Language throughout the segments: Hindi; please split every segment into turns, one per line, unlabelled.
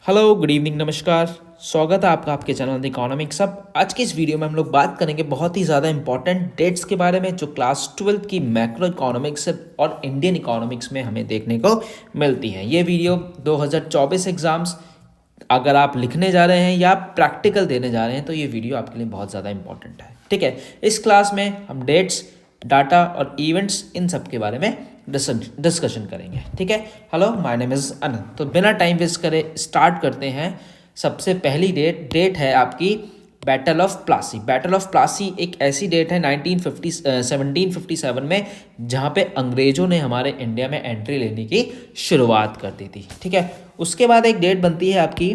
हेलो, गुड इवनिंग, नमस्कार। स्वागत है आपका आपके चैनल द इकोनॉमिक्स अब। आज की इस वीडियो में हम लोग बात करेंगे बहुत ही ज़्यादा इंपॉर्टेंट डेट्स के बारे में जो क्लास 12th की मैक्रो इकोनॉमिक्स और इंडियन इकोनॉमिक्स में हमें देखने को मिलती हैं। ये वीडियो 2024 एग्ज़ाम्स अगर आप लिखने जा रहे हैं या प्रैक्टिकल देने जा रहे हैं तो ये वीडियो आपके लिए बहुत ज़्यादा इंपॉर्टेंट है। ठीक है, इस क्लास में हम डेट्स, डाटा और इवेंट्स इन सब के बारे में डिस्कशन करेंगे। ठीक है, हेलो, माय नेम इज़ अनंत। तो बिना टाइम वेस्ट करे स्टार्ट करते हैं। सबसे पहली डेट है आपकी battle of Plassey. Battle of Plassey एक ऐसी डेट है 1757 में जहाँ पे अंग्रेज़ों ने हमारे इंडिया में एंट्री लेने की शुरुआत कर दी थी। ठीक है, उसके बाद एक डेट बनती है आपकी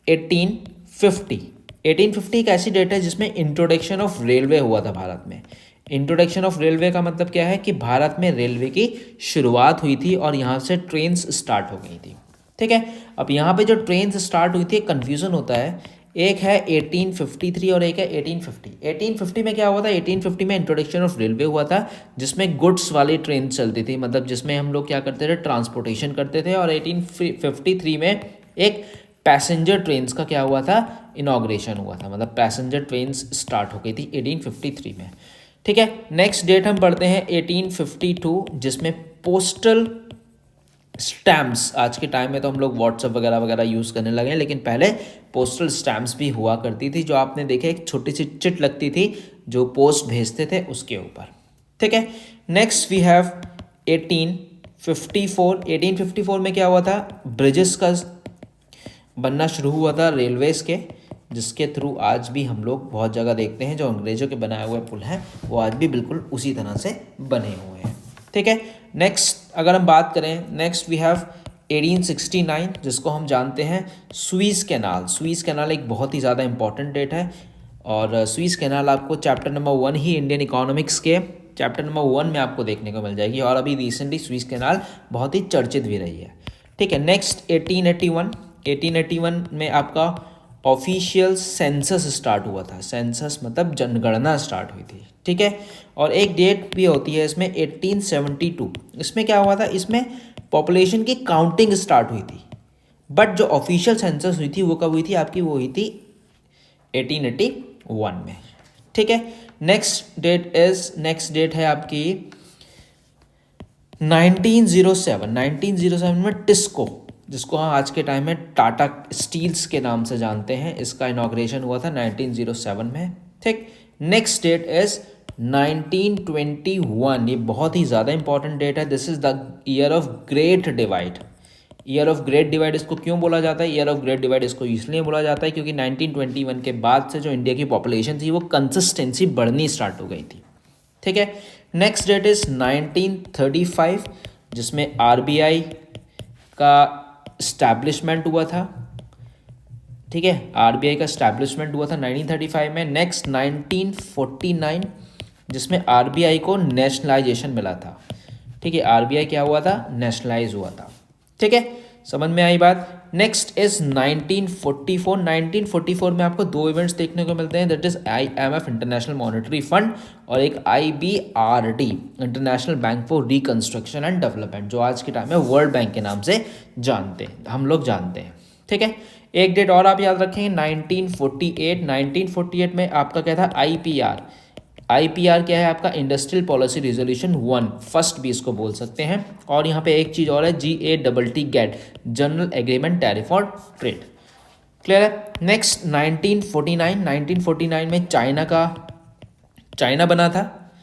1850। 1850 एक ऐसी डेट है जिसमें इंट्रोडक्शन ऑफ रेलवे हुआ था भारत में। इंट्रोडक्शन ऑफ रेलवे का मतलब क्या है कि भारत में रेलवे की शुरुआत हुई थी और यहाँ से ट्रेन्स स्टार्ट हो गई थी। ठीक है, अब यहाँ पे जो ट्रेन्स स्टार्ट हुई थी एक कन्फ्यूज़न होता है। एक है 1853 और एक है 1850। 1850 में क्या हुआ था? 1850 में इंट्रोडक्शन ऑफ रेलवे हुआ था जिसमें गुड्स वाली ट्रेन चलती थी, मतलब जिसमें हम लोग क्या करते थे, ट्रांसपोर्टेशन करते थे। और 1853 में एक पैसेंजर ट्रेन्स का क्या हुआ था, इनॉग्रेशन हुआ था, मतलब पैसेंजर ट्रेन्स स्टार्ट हो गई थी 1853 में। ठीक है, नेक्स्ट डेट हम पढ़ते हैं 1852 जिसमें पोस्टल स्टैम्प्स, आज के टाइम में तो हम लोग व्हाट्सएप वगैरह वगैरह यूज़ करने लगे हैं, लेकिन पहले पोस्टल स्टैम्प्स भी हुआ करती थी जो आपने देखे एक छोटी सी चिट लगती थी जो पोस्ट भेजते थे उसके ऊपर। ठीक है, नेक्स्ट वी हैव 1854। 1854 में क्या हुआ था, ब्रिजेस का बनना शुरू हुआ था रेलवेज के, जिसके थ्रू आज भी हम लोग बहुत जगह देखते हैं जो अंग्रेज़ों के बनाए हुए पुल हैं वो आज भी बिल्कुल उसी तरह से बने हुए हैं। ठीक है, नेक्स्ट अगर हम बात करें, नेक्स्ट वी हैव 1869 जिसको हम जानते हैं सुइज़ कैनाल। सुइज़ कैनाल एक बहुत ही ज़्यादा इंपॉर्टेंट डेट है और सुइज़ कैनाल आपको चैप्टर नंबर 1 ही इंडियन इकोनॉमिक्स के चैप्टर नंबर 1 में आपको देखने को मिल जाएगी और अभी रिसेंटली सुइज़ कैनाल बहुत ही चर्चित भी रही है। ठीक है, नेक्स्ट 1881 में आपका ऑफिशियल सेंसस स्टार्ट हुआ था। सेंसस मतलब जनगणना स्टार्ट हुई थी। ठीक है, और एक डेट भी होती है इसमें 1872। इसमें क्या हुआ था, इसमें पॉपुलेशन की काउंटिंग स्टार्ट हुई थी, बट जो ऑफिशियल सेंसस हुई थी वो कब हुई थी आपकी, वो हुई थी 1881 में। ठीक है, नेक्स्ट डेट है आपकी 1907। 1907 में टिस्को, जिसको हम आज के टाइम में टाटा स्टील्स के नाम से जानते हैं, इसका इनॉग्रेशन हुआ था 1907 में। ठीक, नेक्स्ट डेट इज 1921। ये बहुत ही ज़्यादा इंपॉर्टेंट डेट है। This is the year of great divide. Year of great divide इसको क्यों बोला जाता है? ईयर ऑफ ग्रेट डिवाइड इसको इसलिए बोला जाता है क्योंकि 1921 के बाद से जो इंडिया की पॉपुलेशन थी वो कंसिस्टेंसी बढ़नी स्टार्ट हो गई थी। ठीक है, नेक्स्ट डेट इज 1935 जिसमें आरबीआई का स्टैब्लिशमेंट हुआ था। ठीक है, आरबीआई का स्टैब्लिशमेंट हुआ था 1935 में। नेक्स्ट 1949 जिसमें आरबीआई को नेशनलाइजेशन मिला था। ठीक है, आरबीआई क्या हुआ था, नेशनलाइज हुआ था। ठीक है, समझ में आई बात। Next is 1944। 1944 में आपको दो इवेंट्स देखने को मिलते हैं, that is IMF international monetary fund और एक IBRD international bank for reconstruction and development, जो आज के टाइम में वर्ल्ड बैंक के नाम से हम लोग जानते हैं। ठीक है, एक डेट और आप याद रखेंगे 1948। 1948 में आपका क्या था, IPR क्या है आपका, इंडस्ट्रियल पॉलिसी रिजोल्यूशन 1 फर्स्ट भी इसको बोल सकते हैं। और यहाँ पे एक चीज़ और है, GATT जनरल एग्रीमेंट टैरिफ और ट्रेड। क्लियर है। नेक्स्ट 1949 में चाइना बना था।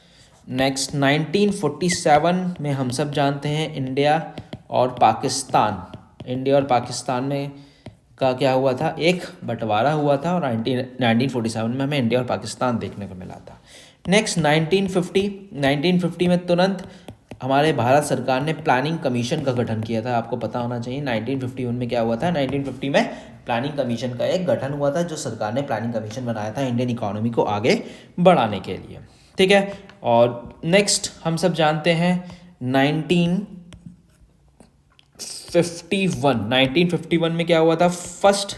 नेक्स्ट 1947 में हम सब जानते हैं इंडिया और पाकिस्तान में का क्या हुआ था, एक बंटवारा हुआ था और 1947 में हमें इंडिया और पाकिस्तान देखने को मिला था। नेक्स्ट 1950 में तुरंत हमारे भारत सरकार ने प्लानिंग कमीशन का गठन किया था। आपको पता होना चाहिए 1951 में क्या हुआ था, 1950 में प्लानिंग कमीशन का एक गठन हुआ था, जो सरकार ने प्लानिंग कमीशन बनाया था इंडियन इकोनॉमी को आगे बढ़ाने के लिए। ठीक है, और नेक्स्ट हम सब जानते हैं 1951 में क्या हुआ था, फर्स्ट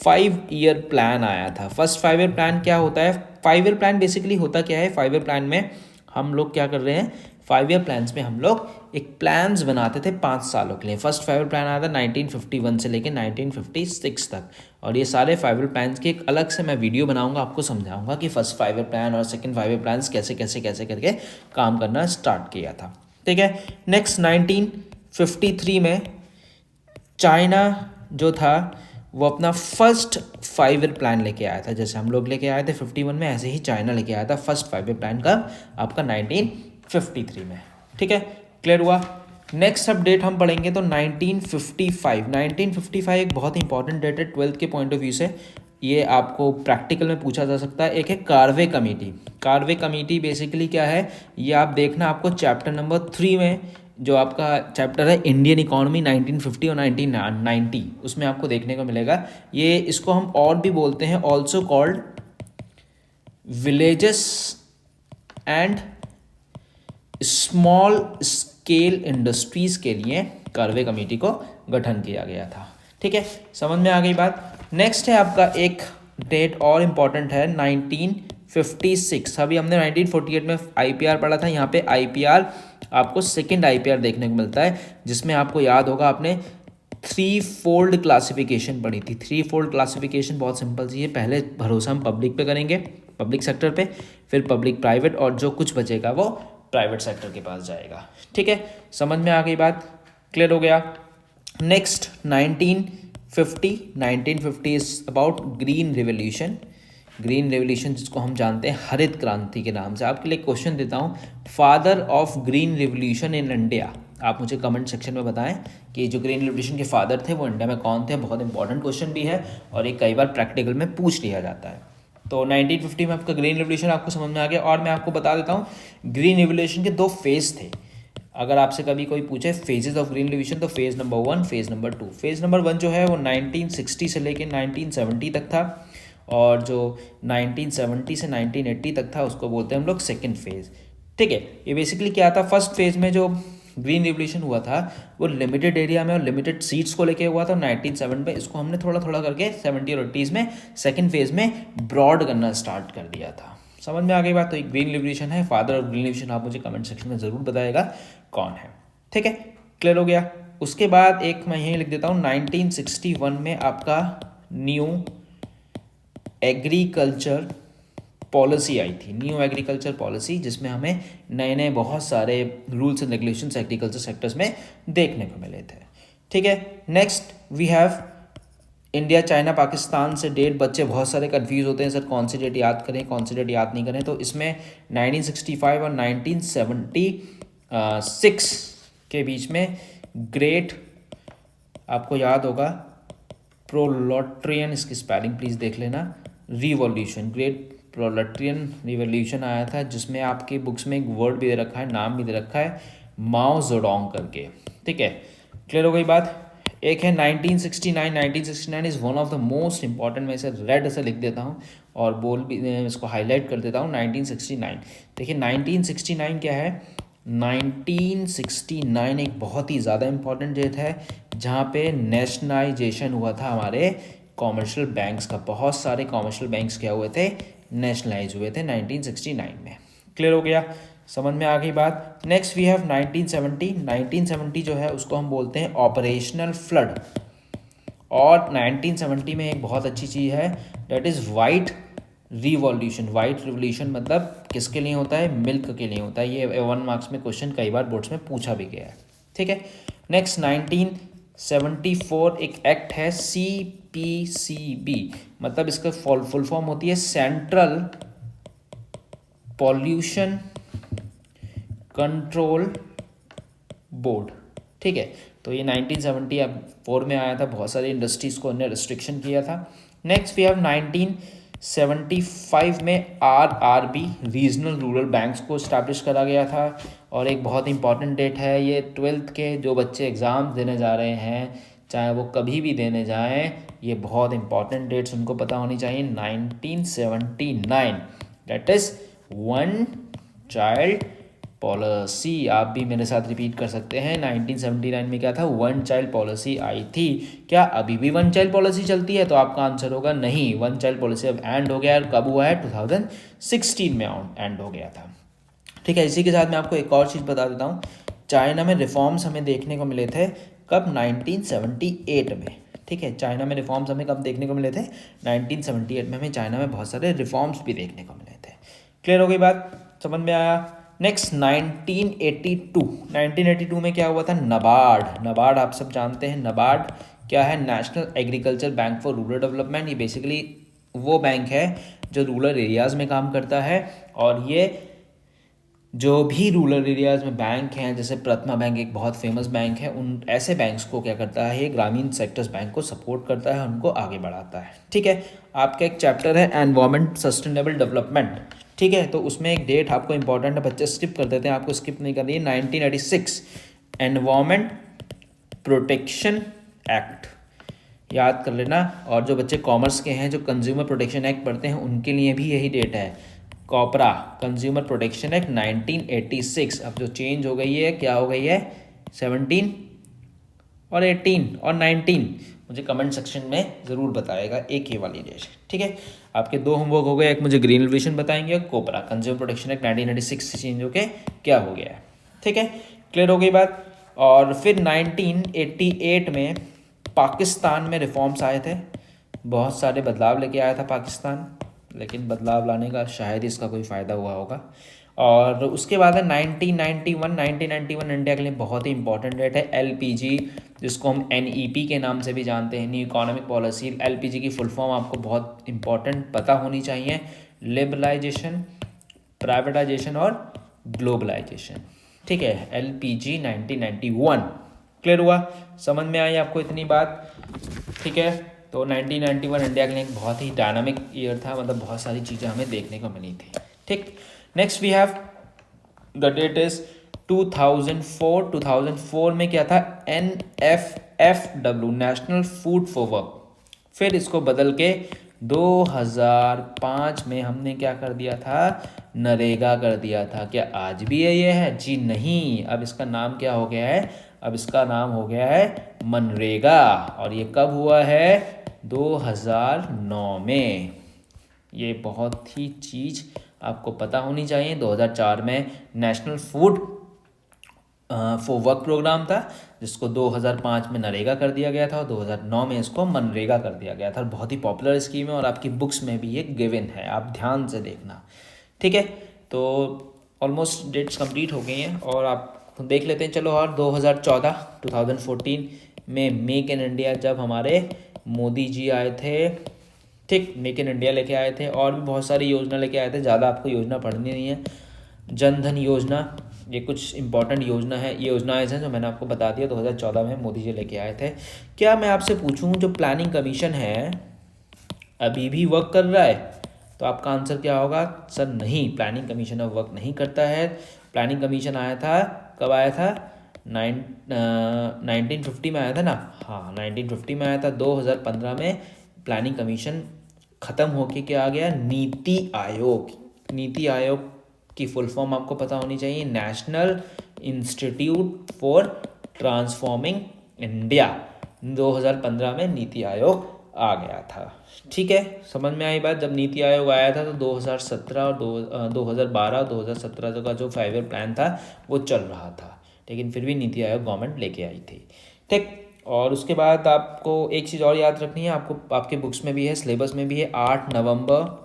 5 ईयर प्लान आया था। फर्स्ट 5 ईयर प्लान क्या होता है, 5 ईयर प्लान बेसिकली होता क्या है, 5 ईयर प्लान में हम लोग क्या कर रहे हैं, 5 ईयर प्लान्स में हम लोग एक प्लान्स बनाते थे 5 सालों के लिए। फर्स्ट 5 ईयर प्लान आया था 1951 से लेकर 1956 तक, और ये सारे 5 ईयर प्लान्स की एक अलग से मैं वीडियो बनाऊंगा, आपको समझाऊंगा कि फर्स्ट 5 ईयर प्लान और सेकंड 5 ईयर प्लान्स कैसे कैसे कैसे करके काम करना स्टार्ट किया था। ठीक है, नेक्स्ट 1953 में चाइना जो था वो अपना फर्स्ट 5 ईयर प्लान लेके आया था। जैसे हम लोग लेके आए थे 51 में, ऐसे ही चाइना लेके आया था फर्स्ट 5 ईयर प्लान का आपका 1953 में। ठीक है, क्लियर हुआ। नेक्स्ट अपडेट हम पढ़ेंगे तो 1955 एक बहुत इंपॉर्टेंट डेट है 12th के पॉइंट ऑफ व्यू से। ये आपको प्रैक्टिकल में पूछा जा सकता है। एक है Karve committee. Karve committee basically क्या है, ये आप देखना, आपको चैप्टर नंबर 3 में जो आपका चैप्टर है इंडियन इकोनॉमी 1950 और 1990, उसमें आपको देखने को मिलेगा। ये इसको हम और भी बोलते हैं, also called villages and small scale industries के लिए कार्वे कमेटी को गठन किया गया था। ठीक है, समझ में आ गई बात। नेक्स्ट है आपका एक डेट और इम्पॉर्टेंट है 1956। अभी हमने 1948 में आईपीआर पढ़ा था, यहाँ पे आईपीआर आपको सेकंड आईपीआर देखने को मिलता है, जिसमें आपको याद होगा आपने 3 फोल्ड क्लासिफिकेशन पढ़ी थी। 3 फोल्ड क्लासिफिकेशन बहुत सिंपल सी है। पहले भरोसा हम पब्लिक पे करेंगे, पब्लिक सेक्टर पे, फिर पब्लिक प्राइवेट, और जो कुछ बचेगा वो प्राइवेट सेक्टर के पास जाएगा। ठीक है, समझ में आ गई बात, क्लियर हो गया। Next 1950 is about green revolution. Green revolution जिसको हम जानते हैं हरित क्रांति के नाम से। आपके लिए क्वेश्चन देता हूँ, father of green revolution in India. आप मुझे कमेंट सेक्शन में बताएं कि जो ग्रीन रेवोल्यूशन के फादर थे वो इंडिया में कौन थे। बहुत इंपॉर्टेंट क्वेश्चन भी है और ये कई बार प्रैक्टिकल में पूछ लिया जाता है। तो 1950 में आपका ग्रीन रेवोल्यूशन आपको समझ में आ गया। और मैं आपको बता देता हूँ, ग्रीन रेवोल्यूशन के 2 फेज थे। अगर आपसे कभी कोई पूछे फेजेस ऑफ ग्रीन रेवोल्यूशन, तो phase number 1, phase number 2। Phase number 1 जो है वो 1960 से लेकर 1970 तक था, और जो 1970 से 1980 तक था उसको बोलते हैं हम लोग सेकेंड फेज। ठीक है, ये बेसिकली क्या था, फर्स्ट फेज में जो ग्रीन रिवोल्यूशन हुआ था वो लिमिटेड एरिया में और लिमिटेड सीट्स को लेके हुआ था 1907 में। इसको हमने थोड़ा थोड़ा करके 70 और 80s में सेकेंड फेज में ब्रॉड करना स्टार्ट कर दिया था। समझ में आ गई बात। तो एक ग्रीन रिवोल्यूशन है, फादर ऑफ ग्रीन रिवोल्यूशन आप मुझे कमेंट सेक्शन में ज़रूर बताएगा कौन है। ठीक है, क्लियर हो गया। उसके बाद एक मैं यहीं लिख देता हूँ, 1961 में आपका न्यू एग्रीकल्चर पॉलिसी आई थी। न्यू एग्रीकल्चर पॉलिसी, जिसमें हमें नए नए बहुत सारे rules and regulations agriculture sectors में देखने को मिले थे। ठीक है, next we have India China Pakistan से डेट। बच्चे बहुत सारे कंफ्यूज होते हैं, सर कौन सी डेट याद करें कौन सी डेट याद नहीं करें। तो इसमें 1965 और 1976 के बीच में ग्रेट, आपको याद होगा प्रोलेटेरियन, इसकी स्पेलिंग प्लीज़ देख लेना, रिवॉल्यूशन, ग्रेट प्रोलेटेरियन रिवॉल्यूशन आया था, जिसमें आपकी बुक्स में एक वर्ड भी दे रखा है, नाम भी दे रखा है, माओ ज़ेडोंग करके। ठीक है, क्लियर हो गई बात। एक है 1969 is one of the most important. मैं इसे रेड से लिख देता हूँ और बोल भी इसको हाईलाइट कर देता हूँ। 1969, देखिए 1969 क्या है, 1969 एक बहुत ही ज़्यादा इंपॉर्टेंट डेट है जहाँ पे नेशनलाइजेशन हुआ था हमारे कॉमर्शियल बैंक्स का। बहुत सारे कॉमर्शियल बैंक्स क्या हुए थे, नेशनलाइज हुए थे 1969 में। क्लियर हो गया, समझ में आ गई बात। नेक्स्ट वी हैव 1970 जो है उसको हम बोलते हैं ऑपरेशनल फ्लड। और 1970 में एक बहुत अच्छी चीज़ है, that is white revolution. White revolution मतलब किसके लिए होता है, मिल्क के लिए होता है। ये 1 मार्क्स में क्वेश्चन कई बार बोर्ड्स में पूछा भी गया है। ठीक है, नेक्स्ट 1974 एक एक्ट है CPCB, मतलब इसका फुल फॉर्म होती है सेंट्रल पॉल्यूशन कंट्रोल बोर्ड। ठीक है, तो ये 1974 में आया था। बहुत सारी इंडस्ट्रीज को उन्होंने रिस्ट्रिक्शन किया था। नेक्स्ट वी हैव 1975 में RRB, रीजनल रूरल बैंक्स को इस्टेब्लिश करा गया था। और एक बहुत इंपॉर्टेंट डेट है, ये 12th के जो बच्चे एग्ज़ाम देने जा रहे हैं, चाहे वो कभी भी देने जाएं, ये बहुत इंपॉर्टेंट डेट्स उनको पता होनी चाहिए। 1979, that is one child policy. आप भी मेरे साथ रिपीट कर सकते हैं। 1979 में क्या था, वन चाइल्ड पॉलिसी आई थी। क्या अभी भी वन चाइल्ड पॉलिसी चलती है? तो आपका आंसर होगा नहीं, वन चाइल्ड पॉलिसी अब एंड हो गया है। कब हुआ है, 2016 में एंड हो गया था। ठीक है, इसी के साथ मैं आपको एक और चीज़ बता देता हूँ। चाइना में रिफॉर्म्स हमें देखने को मिले थे कब? 1978 में। ठीक है, चाइना में रिफॉर्म्स हमें कब देखने को मिले थे? 1978 में हमें चाइना में बहुत सारे रिफॉर्म्स भी देखने को मिले थे। क्लियर हो गई बात? समझ में आया? नेक्स्ट 1982 में क्या हुआ था? नबार्ड। नबार्ड आप सब जानते हैं। नबार्ड क्या है? National agriculture bank for rural development. ये बेसिकली वो बैंक है जो रूरल एरियाज़ में काम करता है, और ये जो भी रूरल एरियाज़ में बैंक हैं, जैसे प्रथमा बैंक एक बहुत फेमस बैंक है, उन ऐसे बैंक्स को क्या करता है, ये ग्रामीण सेक्टर्स बैंक को सपोर्ट करता है, उनको आगे बढ़ाता है। ठीक है, आपका एक चैप्टर है एनवायरमेंट सस्टेनेबल डेवलपमेंट। ठीक है, तो उसमें एक डेट आपको इंपॉर्टेंट है, बच्चे स्किप कर देते हैं, आपको स्किप नहीं करनी है। 1986 एनवायरमेंट प्रोटेक्शन एक्ट याद कर लेना। और जो बच्चे कॉमर्स के हैं, जो कंज्यूमर प्रोटेक्शन एक्ट पढ़ते हैं, उनके लिए भी यही डेट है, कॉपरा कंज्यूमर प्रोटेक्शन एक्ट 1986। अब जो चेंज हो गई है, क्या हो गई है? 17 और 18 और 19, मुझे कमेंट सेक्शन में ज़रूर बताएगा एक ही वाली डेट। ठीक है, आपके दो होमवर्क हो गए, एक मुझे ग्रीन रिवोल्यूशन बताएंगे, कोपरा कंज्यूमर प्रोटेक्शन एक्ट 1996 से चेंज होके क्या हो गया है। ठीक है, क्लियर हो गई बात? और फिर 1988 में पाकिस्तान में रिफॉर्म्स आए थे, बहुत सारे बदलाव लेके आया था पाकिस्तान, लेकिन बदलाव लाने का शायद इसका कोई फ़ायदा हुआ होगा। और उसके बाद है 1991 इंडिया के लिए बहुत ही इंपॉर्टेंट डेट है। एलपीजी, जिसको हम एनईपी के नाम से भी जानते हैं, न्यू इकोनॉमिक पॉलिसी। एलपीजी की फुल फॉर्म आपको बहुत इंपॉर्टेंट पता होनी चाहिए, लिबरलाइजेशन, प्राइवेटाइजेशन और ग्लोबलाइजेशन। ठीक है, एलपीजी 1991। क्लियर हुआ? समझ में आई आपको इतनी बात? ठीक है, तो 1991 इंडिया के लिए एक बहुत ही डायनामिक ईयर था, मतलब बहुत सारी चीज़ें हमें देखने को मिली थी। ठीक, next we have the date is 2004। 2004 में क्या था? NFFW, national food for work. फिर इसको बदल के 2005 में हमने क्या कर दिया था? नरेगा कर दिया था। क्या आज भी ये है? जी नहीं, अब इसका नाम क्या हो गया है? अब इसका नाम हो गया है मनरेगा। और ये कब हुआ है? 2009 में। ये बहुत ही चीज़ आपको पता होनी चाहिए। 2004 में national food for work programme था, जिसको 2005 में नरेगा कर दिया गया था, और 2009 में इसको मनरेगा कर दिया गया था। बहुत ही पॉपुलर स्कीम है और आपकी बुक्स में भी ये गिवन है, आप ध्यान से देखना। ठीक है, तो ऑलमोस्ट डेट्स कंप्लीट हो गई हैं और आप देख लेते हैं। चलो, और 2014 में मेक इन इंडिया, जब हमारे मोदी जी आए थे, ठीक, मेक इन इंडिया लेके आए थे, और भी बहुत सारी योजना लेके आए थे, ज़्यादा आपको योजना पढ़नी नहीं है। जन धन योजना, ये कुछ इंपॉर्टेंट योजना है, ये योजनाएं हैं जो मैंने आपको बता दिया, 2014 में मोदी जी लेके आए थे। क्या मैं आपसे पूछूं, जो प्लानिंग कमीशन है अभी भी वर्क कर रहा है? तो आपका आंसर क्या होगा? सर नहीं, प्लानिंग कमीशन अब वर्क नहीं करता है। प्लानिंग कमीशन आया था, कब आया था? 1950 में आया था ना? हाँ, 1950 में आया था। 2015 में प्लानिंग कमीशन ख़त्म होके क्या आ गया? नीति आयोग। नीति आयोग की फुल फॉर्म आपको पता होनी चाहिए, national institute for transforming India. 2015 में नीति आयोग आ गया था। ठीक है, समझ में आई बात? जब नीति आयोग आया था तो 2017 और 2012 2017 का जो 5 ईयर प्लान था वो चल रहा था, लेकिन फिर भी नीति आयोग गवर्नमेंट लेके आई थी। ठीक, और उसके बाद आपको एक चीज़ और याद रखनी है, आपको आपके बुक्स में भी है, सिलेबस में भी है। 8 नवंबर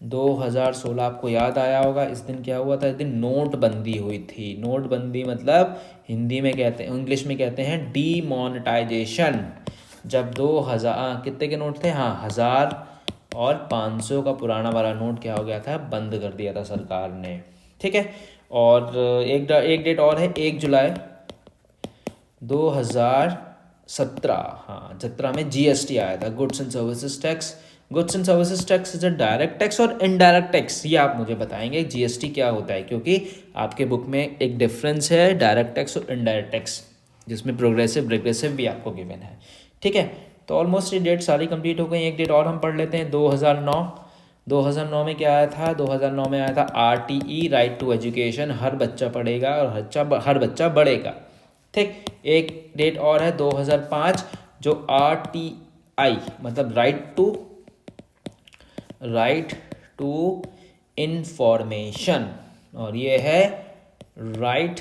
2016 आपको याद आया होगा, इस दिन क्या हुआ था? इस दिन नोटबंदी हुई थी। नोटबंदी मतलब हिंदी में कहते हैं, इंग्लिश में कहते हैं डीमोनेटाइजेशन। जब 2000 कितने के नोट थे? हाँ, 1000 और 500 का पुराना वाला नोट क्या हो गया था? बंद कर दिया था सरकार ने। ठीक है, और एक डेट और है, 1 जुलाई 2017। हाँ, 17 में जीएसटी आया था, goods and services tax. Goods and services tax is a direct tax और इनडायरेक्ट टैक्स, ये आप मुझे बताएंगे जीएसटी क्या होता है, क्योंकि आपके बुक में एक डिफरेंस है डायरेक्ट टैक्स और इनडायरेक्ट टैक्स, जिसमें प्रोग्रेसिव रिग्रेसिव भी आपको गिवन है। ठीक है, तो ऑलमोस्ट ये डेट सारी कंप्लीट हो गई। एक डेट और हम पढ़ लेते हैं, 2009 में क्या आया था? 2009 में आया था RTE, राइट टू एजुकेशन। हर बच्चा पढ़ेगा और हर बच्चा बढ़ेगा। ठीक, एक डेट और है 2005, जो RTI मतलब राइट टू इंफॉर्मेशन, और ये है right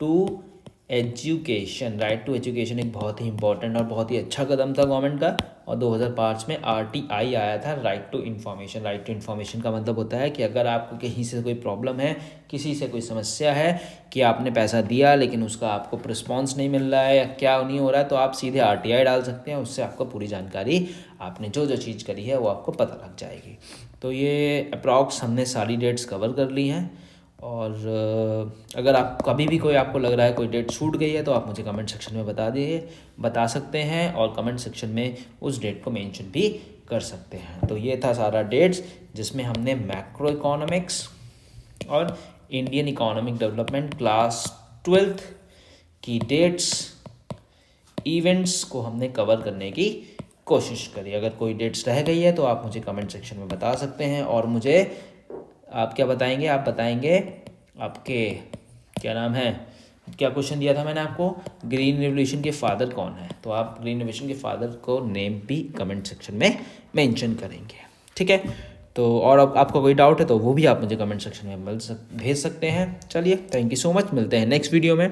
to education, right to education एक बहुत ही इंपॉर्टेंट और बहुत ही अच्छा कदम था गवर्नमेंट का। और 2005 में आरटीआई आया था, right to information. Right to information का मतलब होता है कि अगर आपको कहीं से कोई प्रॉब्लम है, किसी से कोई समस्या है कि आपने पैसा दिया लेकिन उसका आपको रिस्पॉन्स नहीं मिल रहा है या क्या नहीं हो रहा है, तो आप सीधे आरटीआई डाल सकते हैं। उससे आपको पूरी जानकारी, आपने जो जो चीज़ करी है वो आपको पता लग जाएगी। तो ये अप्रॉक्स हमने सारी डेट्स कवर कर ली हैं। और अगर आप कभी भी कोई आपको लग रहा है कोई डेट छूट गई है तो आप मुझे कमेंट सेक्शन में बता सकते हैं और कमेंट सेक्शन में उस डेट को मेंशन भी कर सकते हैं। तो ये था सारा डेट्स जिसमें हमने मैक्रो इकोनॉमिक्स और Indian economic development class 12th की डेट्स, इवेंट्स को हमने कवर करने की कोशिश करी। अगर कोई डेट्स रह गई है तो आप मुझे कमेंट सेक्शन में बता सकते हैं। और मुझे आप क्या बताएंगे, आप बताएंगे आपके क्या नाम है, क्या क्वेश्चन दिया था मैंने आपको, ग्रीन रेवोल्यूशन के फादर कौन है, तो आप ग्रीन रेवोल्यूशन के फादर को नेम भी कमेंट सेक्शन में मेंशन करेंगे, ठीक है। तो और आपको कोई डाउट है तो वो भी आप मुझे कमेंट सेक्शन में भेज सकते हैं। चलिए, थैंक यू सो मच, मिलते हैं नेक्स्ट वीडियो में।